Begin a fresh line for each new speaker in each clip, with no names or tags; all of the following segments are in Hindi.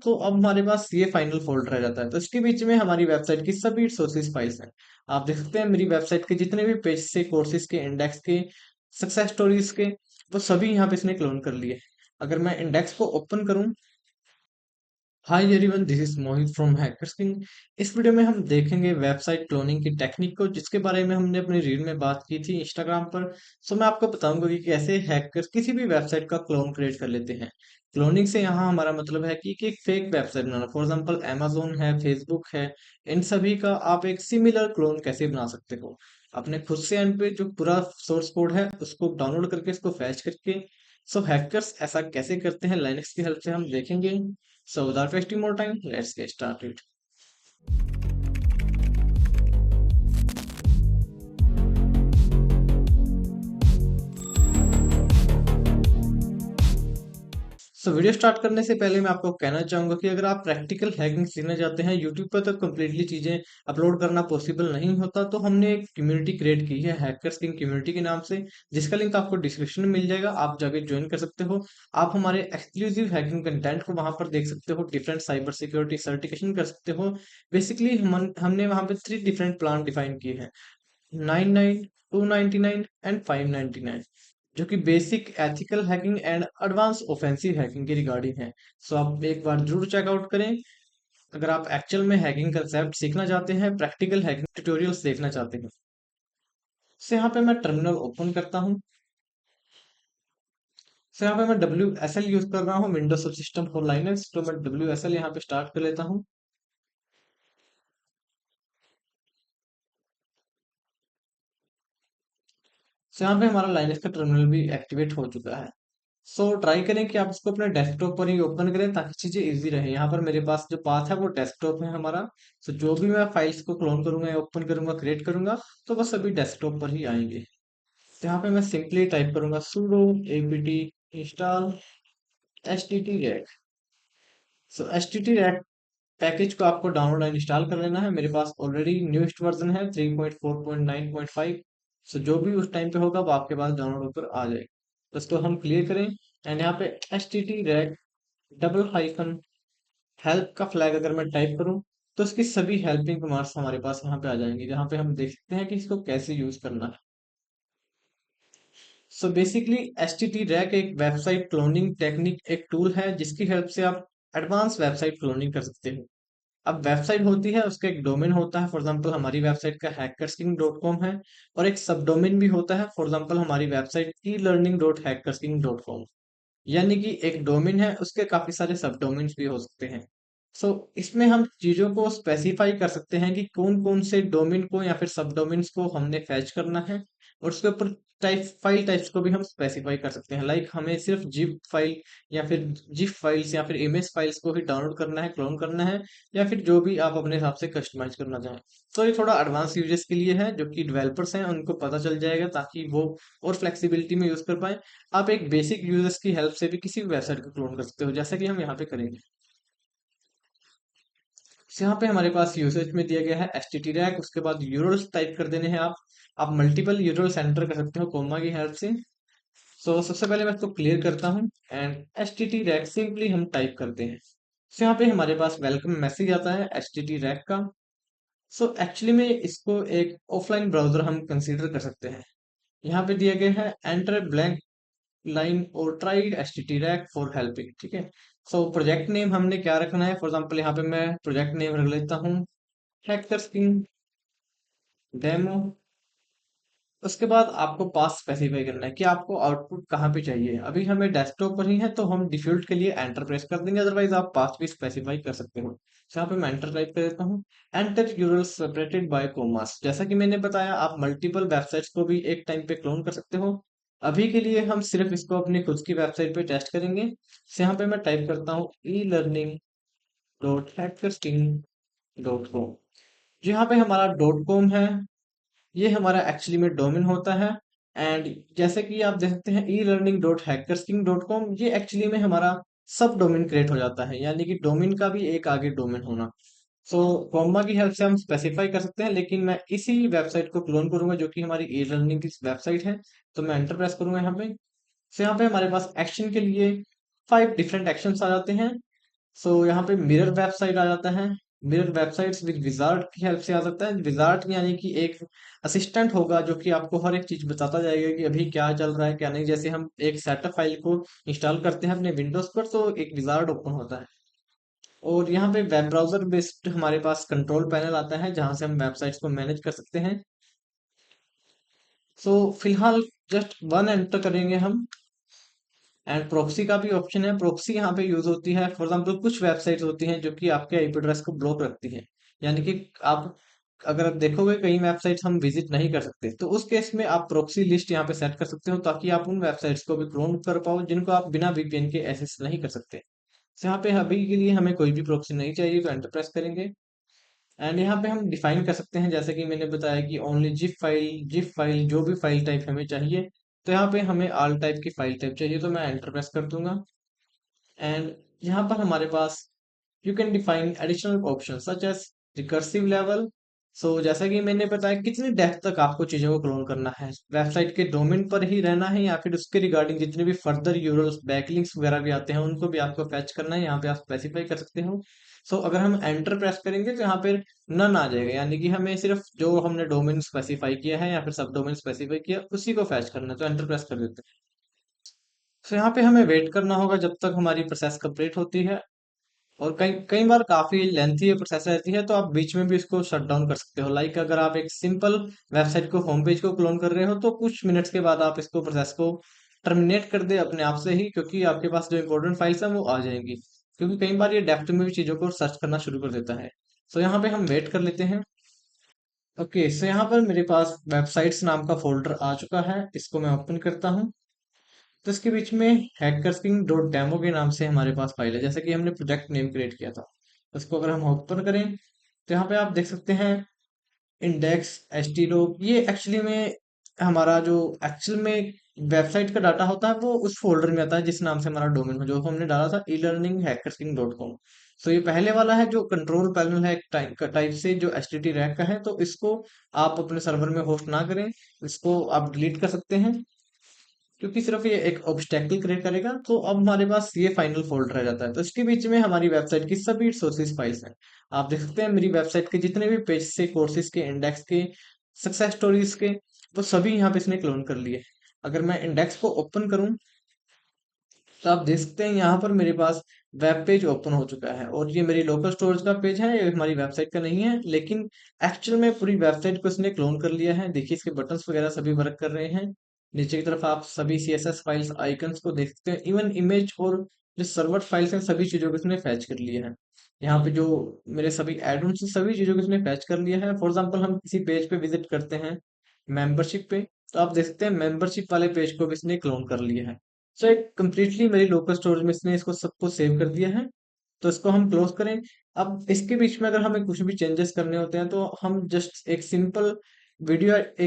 तो अब हमारे पास ये फाइनल फोल्डर रह जाता है। तो इसके बीच में हमारी वेबसाइट की सभी सोर्सेज फाइल्स हैं। आप देख सकते हैं मेरी वेबसाइट के जितने भी पेज से, कोर्सेज के, इंडेक्स के, सक्सेस स्टोरीज के, वो सभी यहाँ पे इसने क्लोन कर लिए। अगर मैं इंडेक्स को ओपन करूं, hi everyone, this is Mohit from hackers king. इस वीडियो में हम देखेंगे वेबसाइट क्लोनिंग की टेक्निक को, जिसके बारे में हमने अपनी रील में बात की थी इंस्टाग्राम पर। सो मैं आपको बताऊंगा कि कैसे हैकर्स किसी भी वेबसाइट का क्लोन क्रिएट कर लेते हैं। क्लोनिंग से यहाँ हमारा मतलब है कि एक fake website banana. For example Amazon है, फेसबुक है, इन सभी का आप एक सिमिलर क्लोन कैसे बना सकते हो अपने खुद से एंड पे। जो पूरा सोर्स कोड है उसको डाउनलोड करके, इसको फैच करके। सो हैकर्स ऐसा कैसे करते हैं, लाइनक्स की हेल्प से हम देखेंगे। So without wasting more time, let's get started. Video start करने से पहले मैं आपको कहना चाहूंगा कि अगर आप प्रैक्टिकल हैकिंग सीखना चाहते हैं, यूट्यूब पर तो कम्प्लीटली चीजें अपलोड करना पॉसिबल नहीं होता। तो हमने एक कम्युनिटी क्रिएट की है हैकर्स किंग कम्युनिटी के नाम से, जिसका लिंक आपको डिस्क्रिप्शन में मिल जाएगा। आप जाके ज्वाइन कर सकते हो। आप हमारे एक्सक्लूसिव हैकिंग कंटेंट को वहां पर देख सकते हो, डिफरेंट साइबर सिक्योरिटी सर्टिफिकेशन कर सकते हो। बेसिकली हमने वहां पे 3 डिफरेंट प्लान डिफाइन किए हैं: 99, 299 एंड 599, जो कि basic ethical hacking and advance offensive hacking की रिगार्डिंग है। सो आप एक बार जरूर चेकआउट करें। अगर आप एक्चुअल में हैकिंग कंसेप्ट सीखना चाहते हैं, प्रैक्टिकल हैकिंग ट्यूटोरियल्स देखना चाहते हैं। सो यहाँ पे मैं टर्मिनल ओपन करता हूँ। सो यहाँ पे मैं WSL यूज कर रहा हूँ, विंडोज सब सिस्टम फॉर लाइनक्स। तो मैं WSL यहाँ पे स्टार्ट कर लेता हूँ। सो यहाँ पे हमारा लाइनक्स का टर्मिनल भी एक्टिवेट हो चुका है। सो ट्राई करें कि आप इसको अपने डेस्कटॉप पर ही ओपन करें, ताकि चीजें इजी रहे। यहाँ पर मेरे पास जो पाथ है वो डेस्कटॉप है हमारा। सो जो भी मैं फाइल्स को क्लोन करूंगा या ओपन करूंगा, क्रिएट करूंगा, तो वो सभी डेस्कटॉप पर ही आएंगे। तो यहाँ पे मैं सिंपली टाइप करूंगा sudo apt install httrec। सो httrec पैकेज को आपको डाउनलोड एंड इंस्टॉल कर लेना है। मेरे पास ऑलरेडी न्यूएस्ट वर्जन है 3.4.9.5। सो जो भी उस टाइम पे होगा वो आपके पास डाउनलोड होकर आ जाएगा। तो इसको हम क्लियर करें एंड यहाँ पे httrec डबल हाइफन हेल्प का फ्लैग अगर मैं टाइप करूं, तो इसकी सभी हेल्पिंग कमांड्स हमारे पास यहाँ पे आ जाएंगी, जहाँ पे हम देख सकते हैं कि इसको कैसे यूज करना है। सो बेसिकली HTTRAC एक वेबसाइट क्लोनिंग टेक्निक, एक टूल है जिसकी हेल्प से आप एडवांस वेबसाइट क्लोनिंग कर सकते हो। अब वेबसाइट होती है, उसका एक डोमेन होता है। फॉर एग्जांपल हमारी वेबसाइट का hackersking.com है, और एक सब डोमेन भी होता है। फॉर एग्जांपल हमारी वेबसाइट e-learning.hackersking.com। यानी कि एक डोमेन है, उसके काफी सारे सब डोमेन्स भी हो सकते हैं। सो इसमें हम चीजों को स्पेसिफाई कर सकते हैं कि कौन कौन से डोमेन को या फिर सब डोमेन्स को हमने फैच करना है। और उसके ऊपर टाइप फाइल टाइप्स को भी हम स्पेसिफाई कर सकते हैं। लाइक हमें सिर्फ जिप फाइल या फिर जिप फाइल्स या फिर इमेज फाइल्स को ही डाउनलोड करना है, क्लोन करना है, या फिर जो भी आप अपने हिसाब से कस्टमाइज करना चाहें। तो ये थोड़ा एडवांस यूजर्स के लिए है, जो कि डेवलपर्स हैं, उनको पता चल जाएगा, ताकि वो और फ्लेक्सिबिलिटी में यूज कर पाए। आप एक बेसिक यूजर्स की हेल्प से भी किसी भी वेबसाइट को क्लोन कर सकते हो, जैसा कि हम यहाँ पे करेंगे। यहाँ पे हमारे पास यूसेज में दिया गया है HTTRAC। उसके बाद यूरल्स टाइप कर देने हैं आप मल्टीपल यूरल्स एंटर कर सकते हो कोमा की हेल्प से। सो सबसे पहले मैं इसको क्लियर करता हूँ एंड HTTRAC सिंपली हम टाइप करते हैं। सो यहाँ पे हमारे पास वेलकम मैसेज आता है HTTRAC का। सो एक्चुअली में इसको एक ऑफलाइन ब्राउजर हम कंसीडर कर सकते हैं। यहाँ पे दिया गया है एंटर ब्लैंक लाइन और ट्राई HTTRAC फॉर हेल्पिंग। ठीक है। सो प्रोजेक्ट नेम हमने क्या रखना है? फॉर एग्जांपल यहाँ पे मैं प्रोजेक्ट नेम रख लेता हूँ हैकर्स किंग डेमो। उसके बाद आपको पास स्पेसिफाई करना है कि आपको आउटपुट कहाँ पे चाहिए। अभी हमें डेस्कटॉप पर ही है, तो हम डिफॉल्ट के लिए एंटर प्रेस कर देंगे, अदरवाइज आप पास भी स्पेसिफाई कर सकते हो। तो यहाँ पे मैं एंटर टाइप कर देता हूँ। Enter URL separated by commas. जैसा कि मैंने बताया, आप मल्टीपल वेबसाइट्स को भी एक टाइम पे क्लोन कर सकते हो। अभी के लिए हम सिर्फ इसको अपनी खुद की वेबसाइट पे टेस्ट करेंगे। तो यहाँ पे मैं टाइप करता हूँ e-learning.hackersking.com। यहाँ पे हमारा डॉट कॉम है, ये हमारा एक्चुअली में डोमेन होता है। एंड जैसे कि आप देख सकते हैं e-learning.hackersking.com, ये एक्चुअली में हमारा सब डोमेन क्रिएट हो जाता है, यानी कि डोमेन का भी एक आगे डोमेन होना। सो कॉमा की हेल्प से हम स्पेसिफाई कर सकते हैं, लेकिन मैं इसी वेबसाइट को क्लोन करूंगा जो कि हमारी ई लर्निंग की वेबसाइट है। तो मैं एंटर प्रेस करूंगा यहाँ पे। सो यहाँ पे हमारे पास एक्शन के लिए 5 डिफरेंट एक्शंस आ जाते हैं। सो यहाँ पे मिरर वेबसाइट आ जाता है। मिरर वेबसाइट्स विद विजार्ड की हेल्प से आ सकता है। विजार्ड यानी कि एक असिस्टेंट होगा जो कि आपको हर एक चीज बताता जाएगा कि अभी क्या चल रहा है क्या नहीं। जैसे हम एक सेटअप फाइल को इंस्टॉल करते हैं अपने विंडोज पर तो एक विजार्ड ओपन होता है। और यहाँ पे वेब ब्राउजर बेस्ड हमारे पास कंट्रोल पैनल आता है जहां से हम वेबसाइट्स को मैनेज कर सकते हैं। सो फिलहाल जस्ट वन एंटर करेंगे हम। एंड प्रॉक्सी का भी ऑप्शन है। प्रॉक्सी यहाँ पे यूज होती है फॉर एग्जाम्पल कुछ वेबसाइट्स होती हैं जो कि आपके आईपी एड्रेस को ब्लॉक रखती है। यानी कि आप अगर आप देखोगे कई वेबसाइट्स हम विजिट नहीं कर सकते तो उस केस में आप प्रॉक्सी लिस्ट यहाँ पे सेट कर सकते हो ताकि आप उन वेबसाइट्स को भी क्लोन कर पाओ जिनको आप बिना वीपीएन के एक्सेस नहीं कर सकते। तो यहाँ पे अभी के लिए हमें कोई भी प्रॉक्सी नहीं चाहिए तो एंटर प्रेस करेंगे। एंड यहाँ पे हम डिफाइन कर सकते हैं जैसे कि मैंने बताया कि ओनली जिप फाइल जो भी फाइल टाइप हमें चाहिए। तो यहाँ पे हमें ऑल टाइप की फाइल टाइप चाहिए तो मैं एंटर प्रेस कर दूंगा। एंड यहाँ पर हमारे पास you can define additional option such as recursive level. So जैसा कि मैंने बताया कितनी डेप्थ तक आपको चीजों को क्लोन करना है, वेबसाइट के डोमेन पर ही रहना है या फिर उसके रिगार्डिंग जितने भी फर्दर यूरल्स बैकलिंक्स वगैरह भी आते हैं उनको भी आपको फैच करना है, यहाँ पे आप स्पेसिफाई कर सकते हो। सो अगर हम एंटर प्रेस करेंगे तो यहाँ पे नन आ जाएगा यानी कि हमें सिर्फ जो हमने डोमेन स्पेसिफाई किया है या फिर सब डोमेन स्पेसिफाई किया उसी को फैच करना है तो एंटर प्रेस कर देते हैं। तो यहाँ पे हमें वेट करना होगा जब तक हमारी प्रोसेस कंप्लीट होती है। और कई कई बार काफी लेंथी प्रोसेस रहती है तो आप बीच में भी इसको शट डाउन कर सकते हो। लाइक अगर आप एक सिंपल वेबसाइट को होम पेज को क्लोन कर रहे हो तो कुछ मिनट्स के बाद आप इसको प्रोसेस को टर्मिनेट कर दे अपने आप से ही क्योंकि आपके पास जो इंपॉर्टेंट फाइल्स हैं वो आ जाएंगी। क्योंकि कई बार ये डेप्थ में भी चीजों को सर्च करना शुरू कर देता है। सो यहाँ पे हम वेट कर लेते हैं। ओके सो यहाँ पर मेरे पास वेबसाइट्स नाम का फोल्डर आ चुका है, इसको मैं ओपन करता हूँ। तो इसके बीच में हैकरकिंग डॉट डेमो के नाम से हमारे पास फाइल है जैसे कि हमने प्रोजेक्ट नेम क्रिएट किया था। उसको अगर हम ओपन करें तो यहाँ पे आप देख सकते हैं इंडेक्स एचटीडॉक। ये एक्चुअली में हमारा जो एक्चुअल में वेबसाइट का डाटा होता है वो उस फोल्डर में आता है जिस नाम से हमारा डोमेन हो जो हमने डाला था e-learning-hackerking.com। तो ये पहले वाला है जो कंट्रोल पैनल है टाइप से जो एच टी टी रैक का है तो इसको आप अपने सर्वर में होस्ट ना करें, इसको आप डिलीट कर सकते हैं क्योंकि सिर्फ ये एक ऑब्स्टेकल क्रिएट करेगा। तो अब हमारे पास ये फाइनल फोल्डर रह जाता है तो इसके बीच में हमारी वेबसाइट की सभी सोर्सेज फाइल्स हैं। आप देख सकते हैं मेरी वेबसाइट के जितने भी पेज से कोर्सेज के इंडेक्स के सक्सेस स्टोरीज के वो सभी यहाँ पे इसने क्लोन कर लिए। अगर मैं इंडेक्स को ओपन करूं तो आप देख सकते हैं यहाँ पर मेरे पास वेब पेज ओपन हो चुका है और ये मेरी लोकल स्टोरेज का पेज है, ये हमारी वेबसाइट का नहीं है लेकिन एक्चुअल में पूरी वेबसाइट को इसने क्लोन कर लिया है। देखिए इसके बटन्स वगैरह सभी वर्क कर रहे हैं। नीचे की तरफ आप सभी सीएसएस फाइल्स आइकन्स को देख सकते हैं, इवन इमेज और जो सर्वर फाइल्स हैं सभी चीजों को इसने फैच कर लिया है। यहाँ पे जो मेरे सभी एड ऑन सभी चीजों को इसने फैच कर लिया है। फॉर एग्जाम्पल हम किसी पेज पे विजिट करते हैं मेंबरशिप पे तो आप देख सकते हैं मेंबरशिप वाले पेज को भी इसने क्लोन कर लिया है। सो एक कम्प्लीटली मेरी लोकल स्टोरेज में इसने इसको सबको सेव कर दिया है। तो इसको हम क्लोज करें। अब इसके बीच में अगर हमें कुछ भी चेंजेस करने होते हैं तो हम जस्ट एक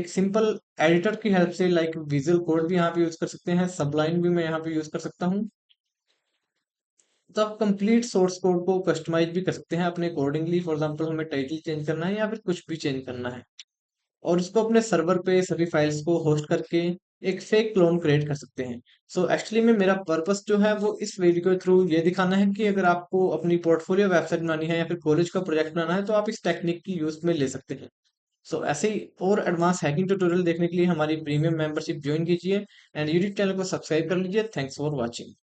सिंपल एडिटर की हेल्प से लाइक विजुअल कोड भी यहाँ पे यूज कर सकते हैं, सबलाइन भी मैं यहाँ पे यूज कर सकता हूँ। तो आप कंप्लीट सोर्स कोड को कस्टमाइज भी कर सकते हैं अपने अकॉर्डिंगली। फॉर एग्जांपल हमें टाइटल चेंज करना है या फिर कुछ भी चेंज करना है और उसको अपने सर्वर पे सभी फाइल्स को होस्ट करके एक फेक क्लोन क्रिएट कर सकते हैं। सो एक्चुअली में मेरा पर्पस जो है वो इस वीडियो के थ्रू ये दिखाना है कि अगर आपको अपनी पोर्टफोलियो वेबसाइट बनानी है या फिर कॉलेज का प्रोजेक्ट बनाना है तो आप इस टेक्निक की यूज में ले सकते हैं। सो ऐसे ही और एडवांस हैकिंग ट्यूटोरियल देखने के लिए हमारी प्रीमियम मेंबरशिप ज्वाइन कीजिए एंड यूट्यूब चैनल को सब्सक्राइब कर लीजिए। Thanks for watching.